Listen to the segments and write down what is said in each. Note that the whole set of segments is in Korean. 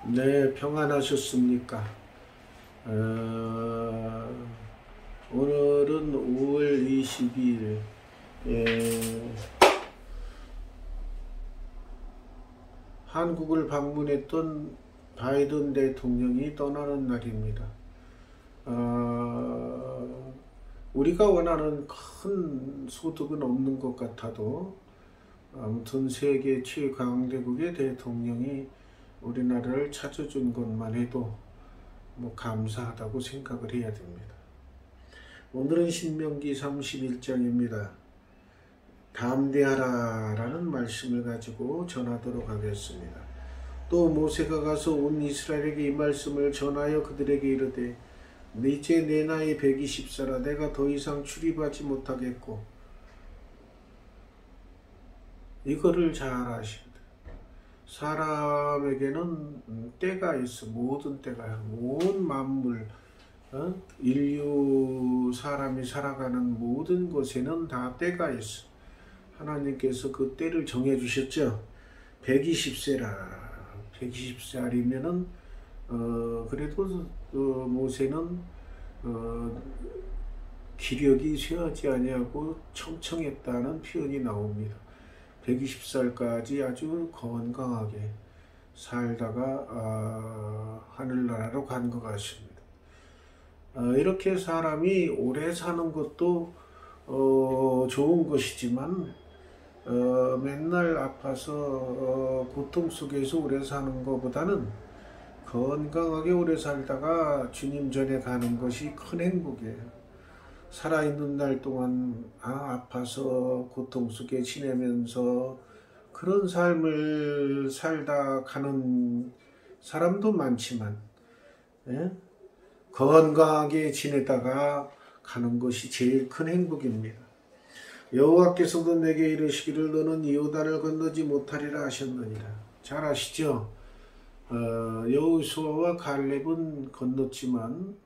네, 평안하셨습니까? 어, 오늘은 5월 22일, 한국을 방문했던 바이든 대통령이 떠나는 날입니다. 우리가 원하는 큰 소득은 없는 것 같아도 아무튼 세계 최강대국의 대통령이 우리나라를 찾아준 것만 해도 감사하다고 생각을 해야 됩니다. 오늘은 신명기 31장입니다. 담대하라 라는 말씀을 가지고 전하도록 하겠습니다. 또 모세가 가서 온 이스라엘에게 이 말씀을 전하여 그들에게 이르되 이제 내 나이 120세라 내가 더 이상 출입하지 못하겠고, 이거를 잘 아셔야 돼요. 사람에게는 때가 있어. 모든 때가, 온 만물, 인류, 사람이 살아가는 모든 곳에는 다 때가 있어. 하나님께서 그 때를 정해 주셨죠. 120세라. 120살이면은 그래도 모세는 기력이 쇠하지 아니하고 청청했다는 표현이 나옵니다. 120살까지 아주 건강하게 살다가 하늘나라로 간 것 같습니다. 이렇게 사람이 오래 사는 것도 좋은 것이지만 맨날 아파서 고통 속에서 오래 사는 것보다는 건강하게 오래 살다가 주님 전에 가는 것이 큰 행복이에요. 살아있는 날 동안 아파서 고통 속에 지내면서 그런 삶을 살다 가는 사람도 많지만, 건강하게 지내다가 가는 것이 제일 큰 행복입니다. 여호와께서도 내게 이르시기를 너는 요단을 건너지 못하리라 하셨느니라. 잘 아시죠? 여호수아와 갈렙은 건넜지만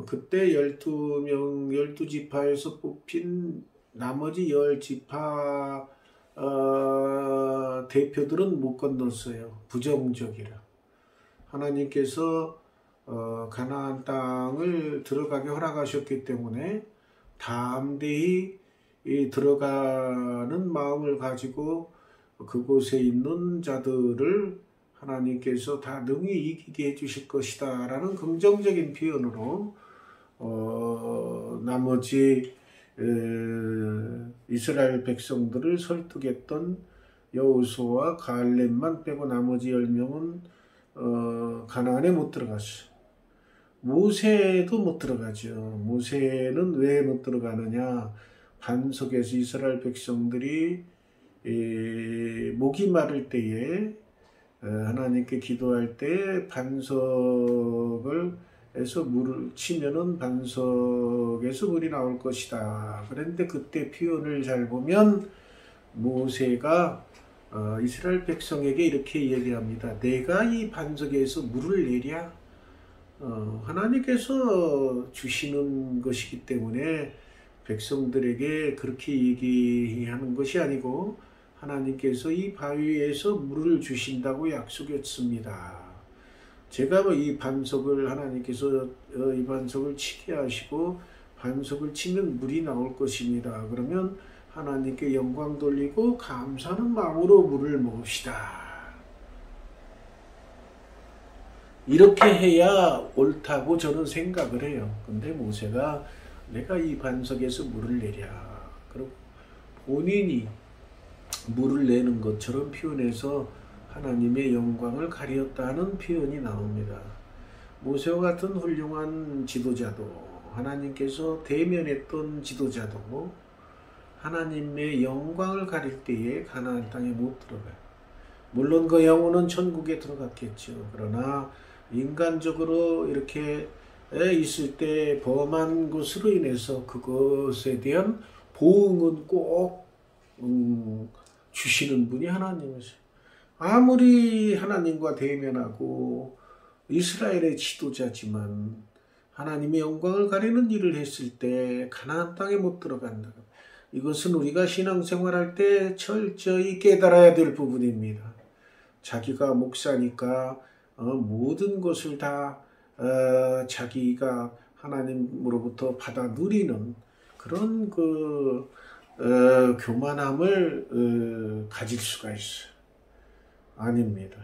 그때 12지파에서 뽑힌 나머지 10지파 대표들은 못 건넜어요. 부정적이라. 하나님께서 가나안 땅을 들어가게 허락하셨기 때문에 담대히 들어가는 마음을 가지고 그곳에 있는 자들을 하나님께서 다 능히 이기게 해주실 것이다 라는 긍정적인 표현으로 나머지 이스라엘 백성들을 설득했던 여호수아와 갈렙만 빼고 나머지 10명은 가나안에 못 들어갔어요. 모세도 못 들어가죠. 모세는 왜 못 들어가느냐? 반석에서 이스라엘 백성들이 목이 마를 때에 하나님께 기도할 때 반석을 에서 물을 치면은 반석에서 물이 나올 것이다. 그런데 그때 표현을 잘 보면 모세가 이스라엘 백성에게 이렇게 얘기합니다. 내가 이 반석에서 물을 내랴? 하나님께서 주시는 것이기 때문에 백성들에게 그렇게 얘기하는 것이 아니고 하나님께서 이 바위에서 물을 주신다고 약속했습니다. 제가 이 반석을 하나님께서 이 반석을 치게 하시고 반석을 치면 물이 나올 것입니다. 그러면 하나님께 영광 돌리고 감사하는 마음으로 물을 먹읍시다. 이렇게 해야 옳다고 저는 생각을 해요. 근데 모세가 내가 이 반석에서 물을 내랴. 그리고 본인이 물을 내는 것처럼 표현해서 하나님의 영광을 가리었다는 표현이 나옵니다. 모세와 같은 훌륭한 지도자도, 하나님께서 대면했던 지도자도 하나님의 영광을 가릴 때에 가나안 땅에 못 들어가요. 물론 그 영혼은 천국에 들어갔겠죠. 그러나 인간적으로 이렇게 있을 때 범한 것으로 인해서 그것에 대한 보응은 꼭 주시는 분이 하나님이세요. 아무리 하나님과 대면하고 이스라엘의 지도자지만 하나님의 영광을 가리는 일을 했을 때 가나안 땅에 못 들어간다. 이것은 우리가 신앙생활할 때 철저히 깨달아야 될 부분입니다. 자기가 목사니까 모든 것을 다 자기가 하나님으로부터 받아 누리는 그런 교만함을 가질 수가 있어요. 아닙니다.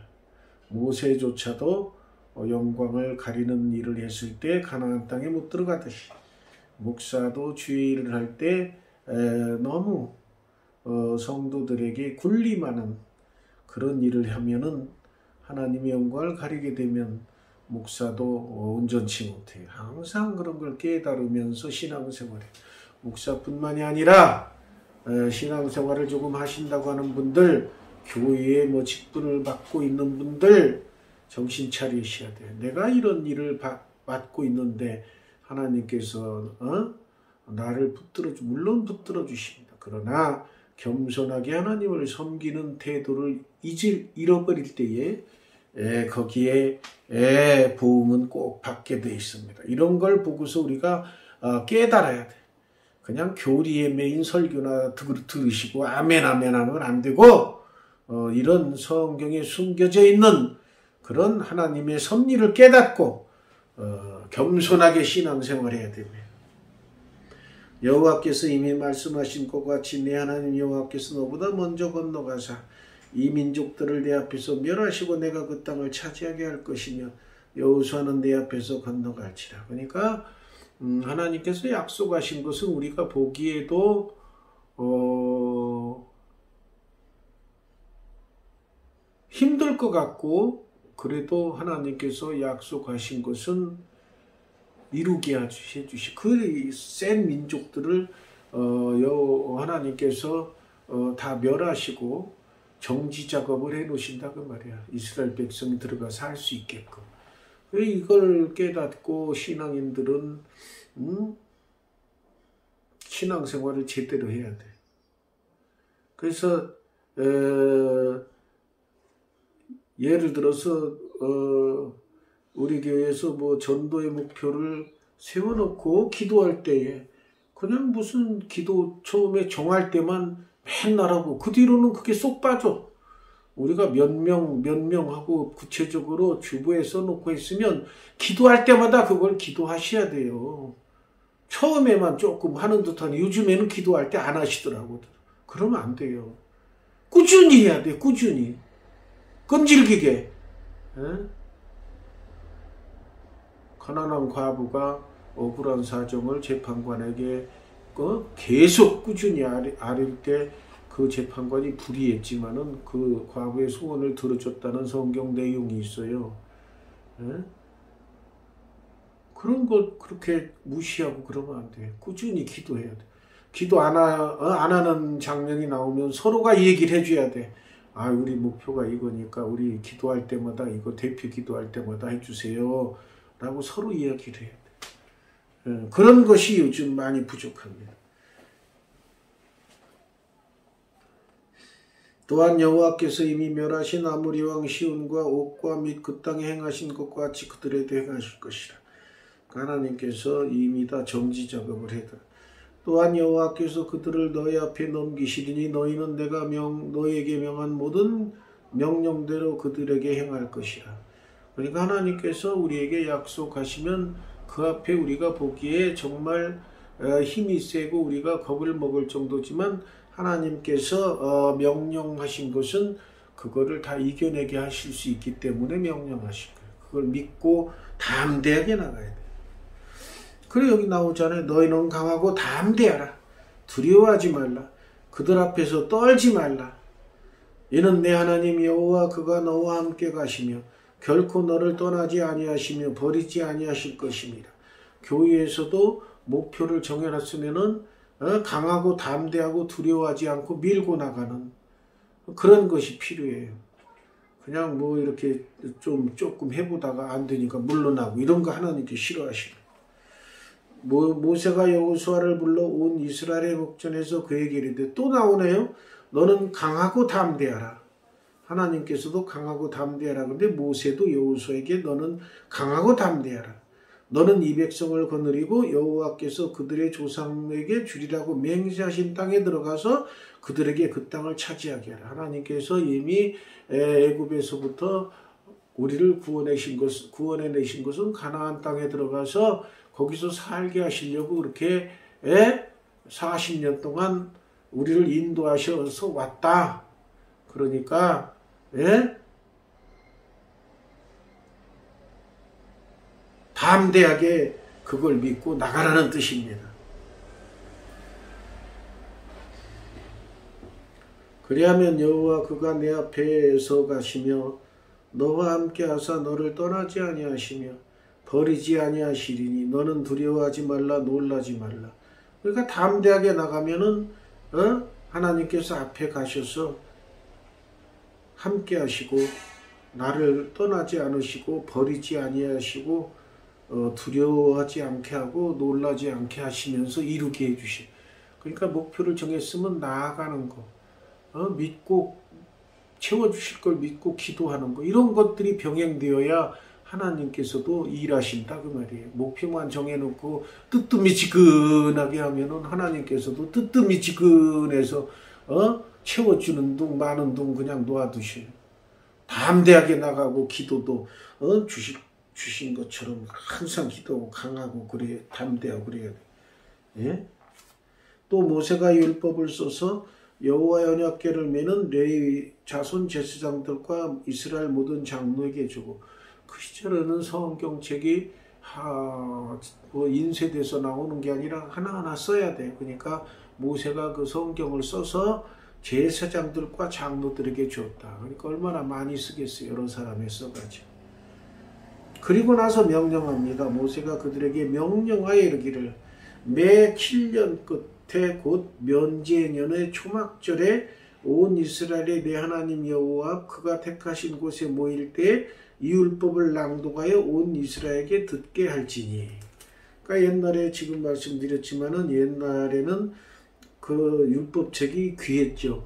모세조차도 영광을 가리는 일을 했을 때 가나안 땅에 못 들어가듯이 목사도 주의 일을 할 때 너무 성도들에게 군림하는 그런 일을 하면은 하나님의 영광을 가리게 되면 목사도 온전치 못해요. 항상 그런 걸 깨달으면서 신앙생활에 목사뿐만이 아니라 신앙생활을 조금 하신다고 하는 분들, 교회에 직분을 맡고 있는 분들 정신 차리셔야 돼요. 내가 이런 일을 맡고 있는데 하나님께서 나를 물론 붙들어 주십니다. 그러나 겸손하게 하나님을 섬기는 태도를 잃어버릴 때에 거기에 보응은 꼭 받게 되어 있습니다. 이런 걸 보고서 우리가 깨달아야 돼. 그냥 교리에 매인 설교나 들으시고 아멘 하면 안 되고 이런 성경에 숨겨져 있는 그런 하나님의 섭리를 깨닫고 겸손하게 신앙생활해야 됩니다. 여호와께서 이미 말씀하신 것 같이 내 하나님 여호와께서 너보다 먼저 건너가사 이 민족들을 내 앞에서 멸하시고 내가 그 땅을 차지하게 할 것이며 여호수아는 내 앞에서 건너갈지라. 그러니까 하나님께서 약속하신 것은 우리가 보기에도 힘들 것 같고 그래도 하나님께서 약속하신 것은 이루게 해주시. 그 센 민족들을 하나님께서 다 멸하시고 정지 작업을 해놓으신다 그 말이야. 이스라엘 백성이 들어가서 할 수 있게끔. 이걸 깨닫고 신앙인들은 신앙생활을 제대로 해야 돼. 그래서 예를 들어서 우리 교회에서 전도의 목표를 세워놓고 기도할 때에 그냥 무슨 기도 처음에 정할 때만 맨날 하고 그 뒤로는 그게 쏙 빠져. 우리가 몇 명 하고 구체적으로 주보에 써놓고 있으면 기도할 때마다 그걸 기도하셔야 돼요. 처음에만 조금 하는 듯한 요즘에는 기도할 때 안 하시더라고요. 그러면 안 돼요. 꾸준히 해야 돼. 꾸준히. 끈질기게. 에? 가난한 과부가 억울한 사정을 재판관에게 계속 꾸준히 아릴 때 그 재판관이 불의했지만은 그 과부의 소원을 들어줬다는 성경 내용이 있어요. 에? 그런 거 그렇게 무시하고 그러면 안 돼. 꾸준히 기도해야 돼. 기도 안 하는 장면이 나오면 서로가 얘기를 해줘야 돼. 아, 우리 목표가 이거니까 우리 기도할 때마다 이거 대표 기도할 때마다 해주세요. 라고 서로 이야기를 해야 돼. 그런 것이 요즘 많이 부족합니다. 또한 여호와께서 이미 멸하신 아모리 왕 시온과 옥과 및 그 땅에 행하신 것과 같이 그들에도 행하실 것이라. 하나님께서 이미 다 정지 작업을 해다. 또한 여호와께서 그들을 너희 앞에 넘기시리니 너희는 내가 너희에게 명한 모든 명령대로 그들에게 행할 것이라. 그러니까 하나님께서 우리에게 약속하시면 그 앞에 우리가 보기에 정말 힘이 세고 우리가 겁을 먹을 정도지만 하나님께서 명령하신 것은 그거를 다 이겨내게 하실 수 있기 때문에 명령하신 거예요. 그걸 믿고 담대하게 나가야 돼요. 그래 여기 나오잖아요. 너희는 강하고 담대하라. 두려워하지 말라. 그들 앞에서 떨지 말라. 이는 내 하나님 여호와 그가 너와 함께 가시며 결코 너를 떠나지 아니하시며 버리지 아니하실 것입니다. 교회에서도 목표를 정해놨으면은 강하고 담대하고 두려워하지 않고 밀고 나가는 그런 것이 필요해요. 그냥 이렇게 조금 해보다가 안 되니까 물러나고 이런 거 하나님께 싫어하시는. 모세가 여호수아를 불러 온 이스라엘의 목전에서 그에게 이르되 또 나오네요. 너는 강하고 담대하라. 하나님께서도 강하고 담대하라. 근데 모세도 여호수아에게 너는 강하고 담대하라. 너는 이 백성을 거느리고 여호와께서 그들의 조상에게 주리라고 맹세하신 땅에 들어가서 그들에게 그 땅을 차지하게 하라. 하나님께서 이미 애굽에서부터 우리를 구원해내신 것은 가나안 땅에 들어가서 거기서 살게 하시려고 그렇게 40년 동안 우리를 인도하셔서 왔다. 그러니까 담대하게 그걸 믿고 나가라는 뜻입니다. 그리하면 여호와 그가 내 앞에서 가시며 너와 함께 하사 너를 떠나지 아니하시며 버리지 아니하시리니 너는 두려워하지 말라 놀라지 말라. 그러니까 담대하게 나가면은 하나님께서 앞에 가셔서 함께 하시고 나를 떠나지 않으시고 버리지 아니하시고 두려워하지 않게 하고 놀라지 않게 하시면서 이루게 해주시. 그러니까 목표를 정했으면 나아가는 거, 믿고 채워주실 걸 믿고 기도하는 거, 이런 것들이 병행되어야 하나님께서도 일하신다 그 말이에요. 목표만 정해놓고 뜨뜻미지근하게 하면은 하나님께서도 뜨뜻미지근해서 채워주는 둥 마는 둥 그냥 놓아두셔요. 담대하게 나가고 기도도 주신 것처럼 항상 기도하고 강하고 그래야 담대하고 그래야 돼. 예? 또 모세가 율법을 써서 여호와 언약궤를 메는 레위 자손 제사장들과 이스라엘 모든 장로에게 주고, 그 시절에는 성경책이 인쇄돼서 나오는 게 아니라 하나하나 써야 돼. 그러니까 모세가 그 성경을 써서 제사장들과 장로들에게 주었다. 그러니까 얼마나 많이 쓰겠어요. 여러 사람이 써가지고. 그리고 나서 명령합니다. 모세가 그들에게 명령하여 이르기를 매 7년 끝에 곧 면제년의 초막절에 온 이스라엘의 내 하나님 여호와 앞 그가 택하신 곳에 모일 때 이 율법을 낭독하여 온 이스라엘에게 듣게 할지니. 그러니까 옛날에 지금 말씀드렸지만은 옛날에는 그 율법책이 귀했죠.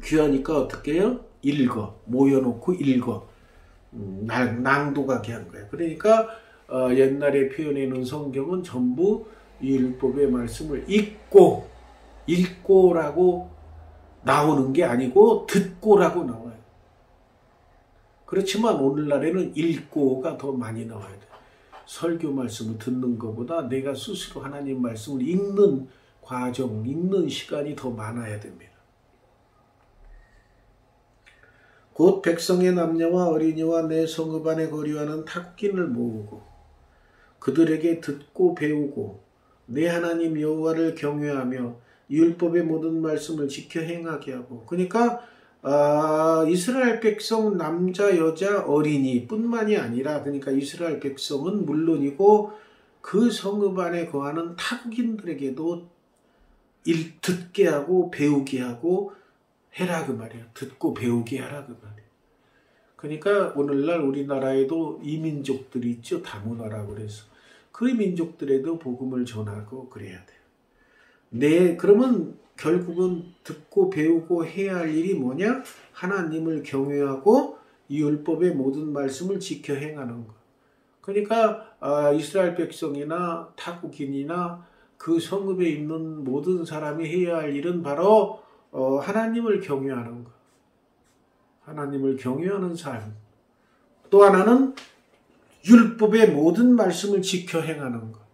귀하니까 어떻게 해요? 읽어. 모여놓고 읽어. 낭독하게 한 거예요. 그러니까 옛날에 표현해 놓은 성경은 전부 이 율법의 말씀을 읽고라고 나오는 게 아니고 듣고라고 나와요. 그렇지만 오늘날에는 읽고가 더 많이 나와야 돼. 설교 말씀을 듣는 것보다 내가 스스로 하나님 말씀을 읽는 과정, 읽는 시간이 더 많아야 됩니다. 곧 백성의 남녀와 어린이와 내 성읍 안에 거류하는 타국인을 모으고 그들에게 듣고 배우고 내 하나님 여호와를 경외하며 율법의 모든 말씀을 지켜 행하게 하고. 그러니까 이스라엘 백성 남자 여자 어린이 뿐만이 아니라, 그러니까 이스라엘 백성은 물론이고 그 성읍 안에 거하는 타국인들에게도 듣게 하고 배우게 하고 해라 그 말이에요. 듣고 배우게 하라 그 말이에요. 그러니까 오늘날 우리나라에도 이민족들이 있죠. 다문화라고 그래서 그 민족들에도 복음을 전하고 그래야 돼요. 그러면 결국은 듣고 배우고 해야 할 일이 뭐냐? 하나님을 경외하고 이 율법의 모든 말씀을 지켜 행하는 것. 그러니까 이스라엘 백성이나 타국인이나 그 성읍에 있는 모든 사람이 해야 할 일은 바로 하나님을 경외하는 것. 하나님을 경외하는 삶. 또 하나는 율법의 모든 말씀을 지켜 행하는 것.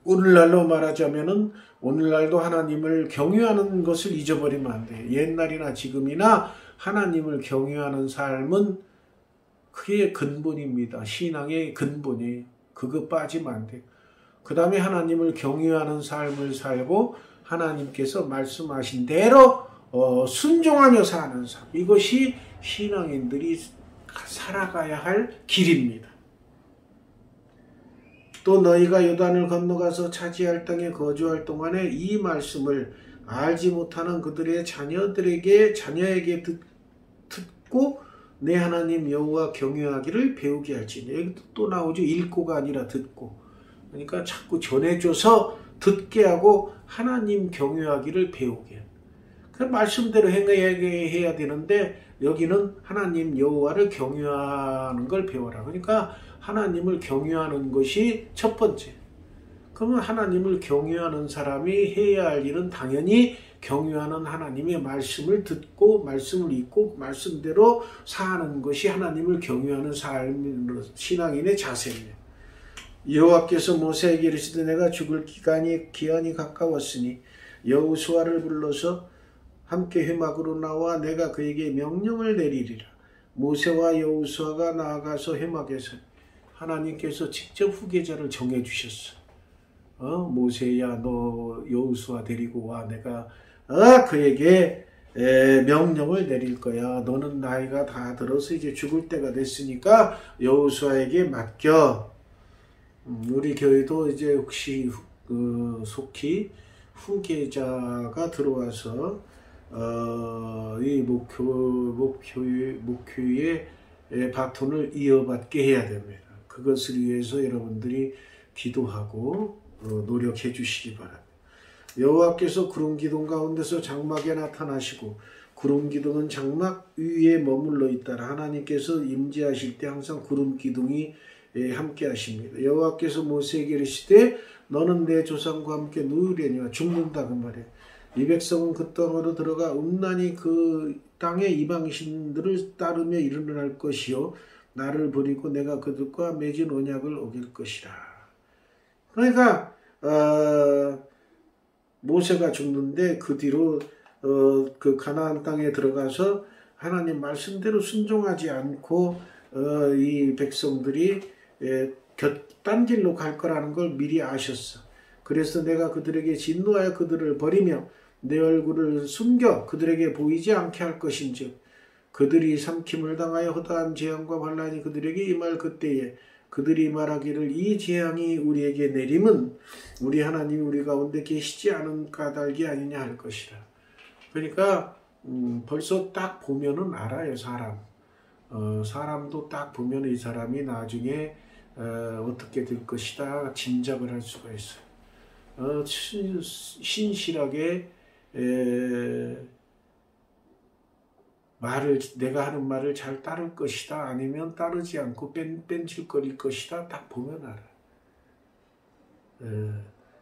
오늘날로 말하자면은 오늘날도 하나님을 경외하는 것을 잊어버리면 안 돼요. 옛날이나 지금이나 하나님을 경외하는 삶은 그게 근본입니다. 신앙의 근본이에요. 그거 빠지면 안 돼요. 그 다음에 하나님을 경외하는 삶을 살고 하나님께서 말씀하신 대로 순종하며 사는 삶. 이것이 신앙인들이 살아가야 할 길입니다. 또 너희가 요단을 건너가서 차지할 땅에 거주할 동안에 이 말씀을 알지 못하는 그들의 자녀에게 듣고 내 하나님 여호와 경외하기를 배우게 할지니. 여기 또 나오죠. 읽고가 아니라 듣고. 그러니까 자꾸 전해줘서 듣게 하고 하나님 경외하기를 배우게. 그 말씀대로 행해야 되는데 여기는 하나님 여호와를 경유하는 걸 배워라. 그러니까 하나님을 경유하는 것이 첫 번째. 그러면 하나님을 경유하는 사람이 해야 할 일은 당연히 경유하는 하나님의 말씀을 듣고 말씀을 읽고 말씀대로 사는 것이 하나님을 경유하는 신앙인의 자세입니다. 여호와께서 모세에게 이르시되 내가 죽을 기한이 가까웠으니 여호수아를 불러서 함께 회막으로 나와 내가 그에게 명령을 내리리라. 모세와 여호수아가 나아가서 회막에서 하나님께서 직접 후계자를 정해 주셨어. 모세야 너 여호수아 데리고 와. 내가 그에게 명령을 내릴 거야. 너는 나이가 다 들어서 이제 죽을 때가 됐으니까 여호수아에게 맡겨. 우리 교회도 이제 혹시 속히 후계자가 들어와서 이 목표의 바톤을 이어받게 해야 됩니다. 그것을 위해서 여러분들이 기도하고 노력해 주시기 바랍니다. 여호와께서 구름 기둥 가운데서 장막에 나타나시고 구름 기둥은 장막 위에 머물러 있다라. 하나님께서 임재하실 때 항상 구름 기둥이 함께 하십니다. 여호와께서 모세에게 이르시되 너는 내 조상과 함께 누우려니와 죽는다 그 말이에요. 이 백성은 그 땅으로 들어가 음란히 그 땅의 이방신들을 따르며 일어날 것이요 나를 버리고 내가 그들과 맺은 언약을 어길 것이라. 그러니까 모세가 죽는데 그 뒤로 그 가나안 땅에 들어가서 하나님 말씀대로 순종하지 않고 이 백성들이 딴 길로 갈 거라는 걸 미리 아셨어. 그래서 내가 그들에게 진노하여 그들을 버리며 내 얼굴을 숨겨 그들에게 보이지 않게 할 것인즉 그들이 삼킴을 당하여 허다한 재앙과 환난이 그들에게 임할 그때에 그들이 말하기를 이 재앙이 우리에게 내림은 우리 하나님이 우리 가운데 계시지 않은 까닭이 아니냐 할 것이라. 그러니까 벌써 딱 보면은 알아요. 사람도 딱 보면 이 사람이 나중에 어떻게 될 것이다 짐작을 할 수가 있어요. 신실하게 내가 하는 말을 잘 따를 것이다 아니면 따르지 않고 뺀질거릴 것이다 딱 보면 알아.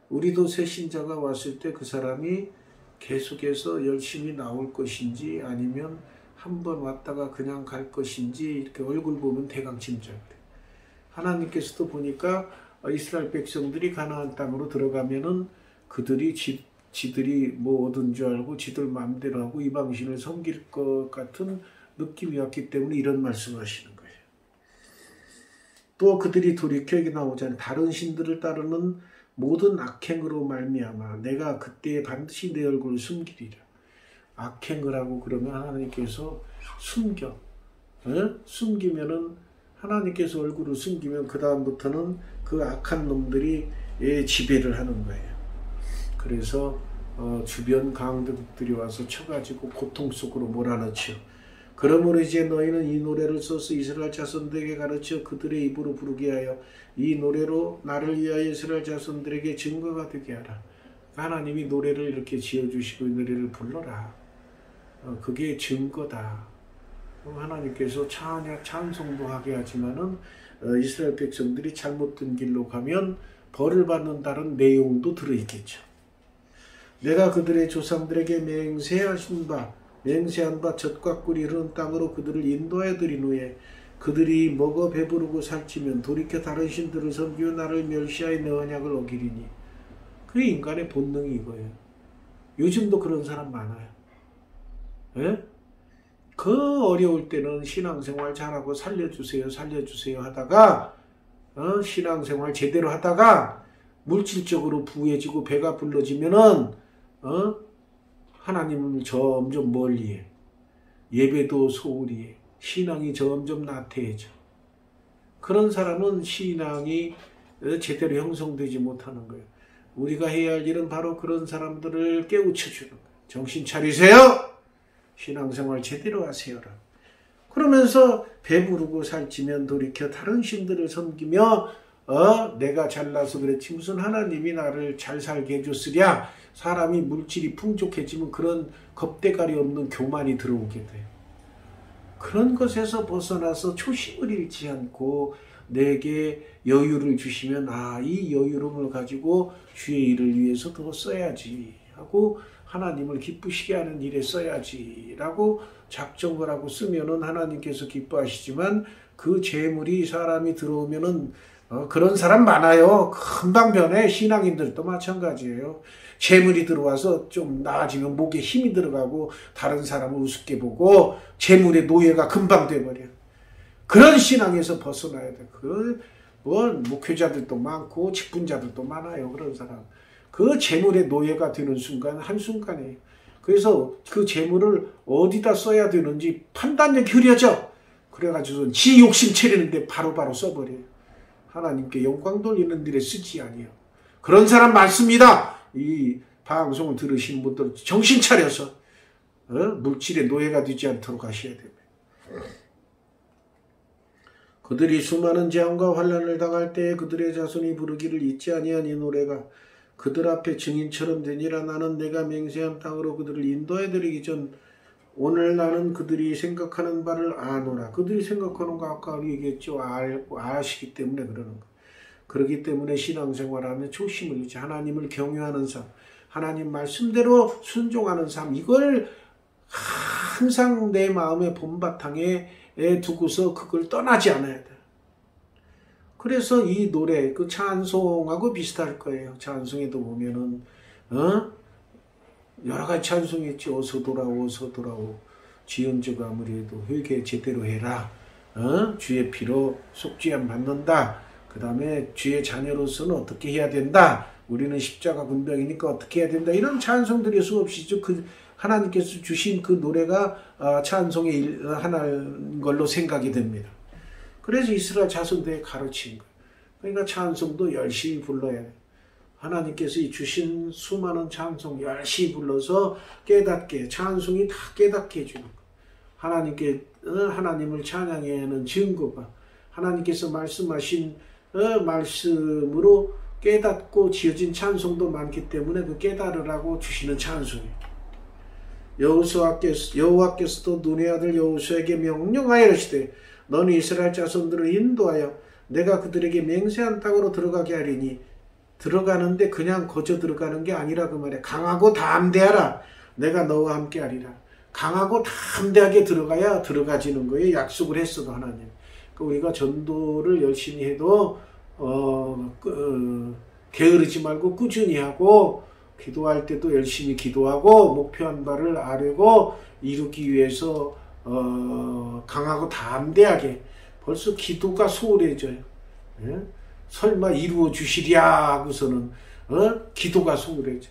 우리도 새 신자가 왔을 때 그 사람이 계속해서 열심히 나올 것인지 아니면 한번 왔다가 그냥 갈 것인지 이렇게 얼굴 보면 대강 짐작을 해. 하나님께서도 보니까 이스라엘 백성들이 가나안 땅으로 들어가면은 그들이 지들이 뭐 얻은 줄 알고 지들 마음대로 하고 이방신을 섬길 것 같은 느낌이 왔기 때문에 이런 말씀하시는 거예요. 또 그들이 돌이켜 여기 나오잖아요. 다른 신들을 따르는 모든 악행으로 말미암아 내가 그때 반드시 내 얼굴을 숨기리라. 악행을 하고 그러면 하나님께서 숨겨. 숨기면은 하나님께서 얼굴을 숨기면 그 다음부터는 그 악한 놈들이 지배를 하는 거예요. 그래서 주변 강대국들이 와서 쳐가지고 고통 속으로 몰아넣죠. 그러므로 이제 너희는 이 노래를 써서 이스라엘 자손들에게 가르쳐 그들의 입으로 부르게 하여 이 노래로 나를 위하여 이스라엘 자손들에게 증거가 되게 하라. 하나님이 노래를 이렇게 지어주시고 이 노래를 불러라. 그게 증거다. 하나님께서 찬송도 하게 하지만은 이스라엘 백성들이 잘못된 길로 가면 벌을 받는다는 내용도 들어있겠죠. 내가 그들의 조상들에게 맹세한 바 젖과 꿀이 흐르는 땅으로 그들을 인도하여 드린 후에 그들이 먹어 배부르고 살찌면 돌이켜 다른 신들을 섬기고 나를 멸시하여 내 언약을 어기리니. 그게 인간의 본능이 이거예요. 요즘도 그런 사람 많아요. 예? 그 어려울 때는 신앙생활 잘하고 살려주세요 하다가 신앙생활 제대로 하다가 물질적으로 부해지고 배가 불러지면은 하나님을 점점 멀리해. 예배도 소홀히 해. 신앙이 점점 나태해져. 그런 사람은 신앙이 제대로 형성되지 못하는 거예요. 우리가 해야 할 일은 바로 그런 사람들을 깨우쳐주는 거예요. 정신 차리세요. 신앙생활 제대로 하세요라. 그러면서 배부르고 살찌면 돌이켜 다른 신들을 섬기며 내가 잘나서 그랬지 무슨 하나님이 나를 잘 살게 해줬으랴. 사람이 물질이 풍족해지면 그런 겁대가리 없는 교만이 들어오게 돼요. 그런 것에서 벗어나서 초심을 잃지 않고 내게 여유를 주시면 이 여유로움을 가지고 주의 일을 위해서 더 써야지 하고 하나님을 기쁘시게 하는 일에 써야지 라고 작정을 하고 쓰면은 하나님께서 기뻐하시지만 그 재물이 사람이 들어오면은 그런 사람 많아요. 금방 변해. 신앙인들도 마찬가지예요. 재물이 들어와서 좀 나아지면 목에 힘이 들어가고 다른 사람을 우습게 보고 재물의 노예가 금방 돼버려요. 그런 신앙에서 벗어나야 돼. 목회자들도 많고 직분자들도 많아요. 그런 사람. 그 재물의 노예가 되는 순간 한순간이에요. 그래서 그 재물을 어디다 써야 되는지 판단력이 흐려져. 그래가지고 지 욕심 차리는데 바로바로 써버려요. 하나님께 영광 돌리는 일에 쓰지 아니에요. 그런 사람 많습니다. 이 방송을 들으시는 분들 정신 차려서 물질의 노예가 되지 않도록 하셔야 됩니다. 그들이 수많은 재앙과 환난을 당할 때에 그들의 자손이 부르기를 잊지 아니한 이 노래가 그들 앞에 증인처럼 되니라. 나는 내가 맹세한 땅으로 그들을 인도해 드리기 전 오늘 나는 그들이 생각하는 바를 아노라. 그들이 생각하는 거 아까 얘기했죠. 아시기 때문에 그러는 거. 그렇기 때문에 신앙생활하면 초심을 잃지. 하나님을 경외하는 삶, 하나님 말씀대로 순종하는 삶, 이걸 항상 내 마음의 본바탕에 두고서 그걸 떠나지 않아야 돼. 그래서 이 노래, 그 찬송하고 비슷할 거예요. 찬송에도 보면은 여러 가지 찬송이 있지. 어서 돌아오, 어서 돌아오. 지은 죄가 아무리해도 회개 제대로 해라. 주의 피로 속죄함 받는다. 그 다음에 주의 자녀로서는 어떻게 해야 된다. 우리는 십자가 군병이니까 어떻게 해야 된다. 이런 찬송들이 수없이 그 하나님께서 주신 그 노래가 찬송의 하나인 걸로 생각이 됩니다. 그래서 이스라엘 자손들에 가르친 거예요. 그러니까 찬송도 열심히 불러야 돼요. 하나님께서 주신 수많은 찬송 열심히 불러서 깨닫게, 찬송이 다 깨닫게 해주는 거예요. 하나님을 찬양해야 하는 증거가 하나님께서 말씀하신 말씀으로 깨닫고 지어진 찬송도 많기 때문에 그 깨달으라고 주시는 찬송이에요. 여호와께서도 눈의 아들 여호수아에게 명령하여 이르시되 너는 이스라엘 자손들을 인도하여 내가 그들에게 맹세한 땅으로 들어가게 하리니. 들어가는데 그냥 거저 들어가는 게 아니라 그 말에 강하고 담대하라. 내가 너와 함께 하리라. 강하고 담대하게 들어가야 들어가지는 거예요. 약속을 했어도 하나님. 그러니까 우리가 전도를 열심히 해도 게으르지 말고 꾸준히 하고 기도할 때도 열심히 기도하고 목표한 바를 아뢰고 이루기 위해서 강하고 담대하게 벌써 기도가 소홀해져요. 예? 설마 이루어 주시랴 하고서는 기도가 소홀해져.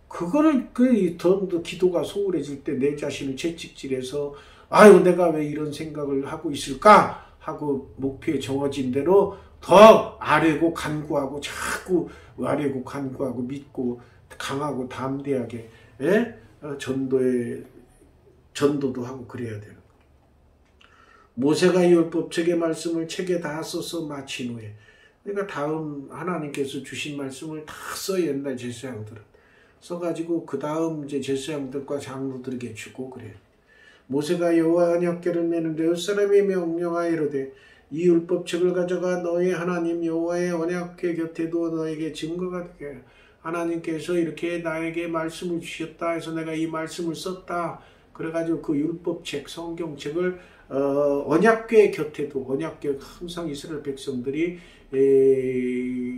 그거를 더 기도가 소홀해질 때 내 자신을 채찍질해서 아유 내가 왜 이런 생각을 하고 있을까 하고 목표에 정해진 대로 더 아뢰고 간구하고 자꾸 아뢰고 간구하고 믿고 강하고 담대하게 전도도 하고 그래야 되는 거예요. 모세가 이 율법책의 말씀을 책에 다 써서 마친 후에 그러니까 다음 하나님께서 주신 말씀을 다 써야 옛날 제사장들은 써가지고 그 다음 이제 제사장들과 장로들에게 주고 그래요. 모세가 여호와 언약궤를 메는데 윗사람이 명령하여 이르되 이 율법책을 가져가 너희 하나님 여호와의 언약궤 곁에 두어 너에게 증거가 되게 하라. 하나님께서 이렇게 나에게 말씀을 주셨다 해서 내가 이 말씀을 썼다. 그래가지고 그 율법책 성경책을 언약궤 곁에도 언약궤 항상 이스라엘 백성들이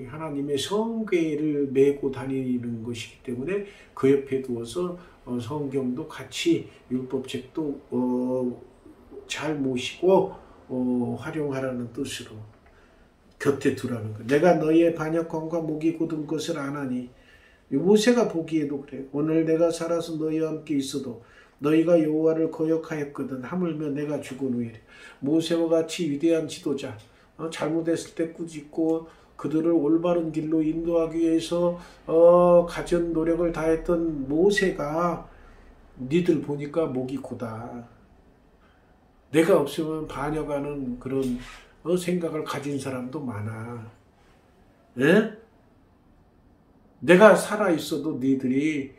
하나님의 성궤를 메고 다니는 것이기 때문에 그 옆에 두어서 성경도 같이 율법책도 잘 모시고 활용하라는 뜻으로 곁에 두라는 거. 내가 너희의 반역함과 목이 곧은 것을 아나니. 모세가 보기에도 그래. 오늘 내가 살아서 너희와 함께 있어도 너희가 여호와를 거역하였거든. 하물며 내가 죽은 후에. 모세와 같이 위대한 지도자, 잘못했을 때 꾸짖고 그들을 올바른 길로 인도하기 위해서 가진 노력을 다했던 모세가 니들 보니까 목이 고다. 내가 없으면 반역하는 그런 생각을 가진 사람도 많아. 예? 내가 살아있어도 니들이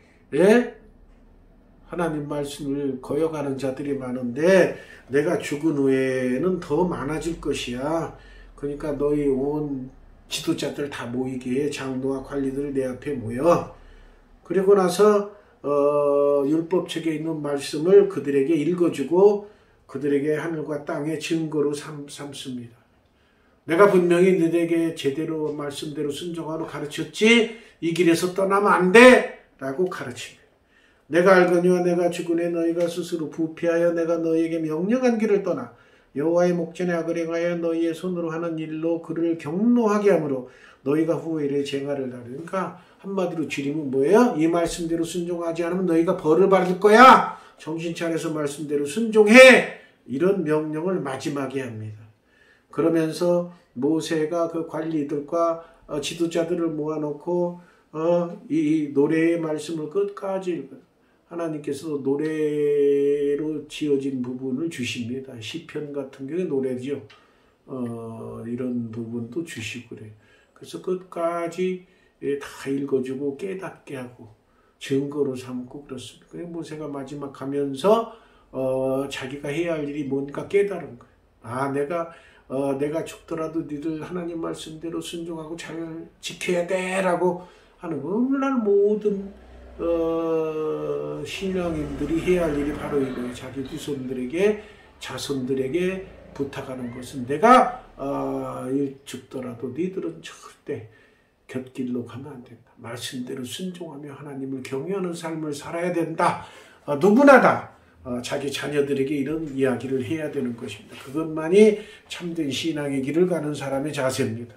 하나님 말씀을 거역하는 자들이 많은데 내가 죽은 후에는 더 많아질 것이야. 그러니까 너희 온 지도자들 다 모이게 해. 장로와 관리들 내 앞에 모여. 그리고 나서 율법책에 있는 말씀을 그들에게 읽어주고 그들에게 하늘과 땅의 증거로 삼습니다. 내가 분명히 너희에게 제대로 말씀대로 순종하러 가르쳤지 이 길에서 떠나면 안 돼! 라고 가르칩니다. 내가 알거니와 내가 죽은 후에 너희가 스스로 부패하여 내가 너희에게 명령한 길을 떠나 여호와의 목전에 악을 행하여 너희의 손으로 하는 일로 그를 경노하게 하므로 너희가 후일에 쟁하를 하리. 그러니까 한마디로 줄이면 뭐예요? 이 말씀대로 순종하지 않으면 너희가 벌을 받을 거야. 정신 차려서 말씀대로 순종해. 이런 명령을 마지막에 합니다. 그러면서 모세가 그 관리들과 지도자들을 모아놓고 이 노래의 말씀을 끝까지 읽어요. 하나님께서 노래로 지어진 부분을 주십니다. 시편 같은 경우에 노래죠. 이런 부분도 주시고 그래요. 그래서 끝까지 다 읽어주고 깨닫게 하고 증거로 삼고 그렇습니다. 그래서 모세가 마지막 가면서 자기가 해야 할 일이 뭔가 깨달은 거예요. 아, 내가 죽더라도 니들 하나님 말씀대로 순종하고 잘 지켜야 돼 라고 하는 거. 오늘날 모든 신령인들이 해야 할 일이 바로 이거예요. 자기 후손들에게 자손들에게 부탁하는 것은 내가 죽더라도 니들은 절대 곁길로 가면 안 된다. 말씀대로 순종하며 하나님을 경외하는 삶을 살아야 된다. 누구나 다 자기 자녀들에게 이런 이야기를 해야 되는 것입니다. 그것만이 참된 신앙의 길을 가는 사람의 자세입니다.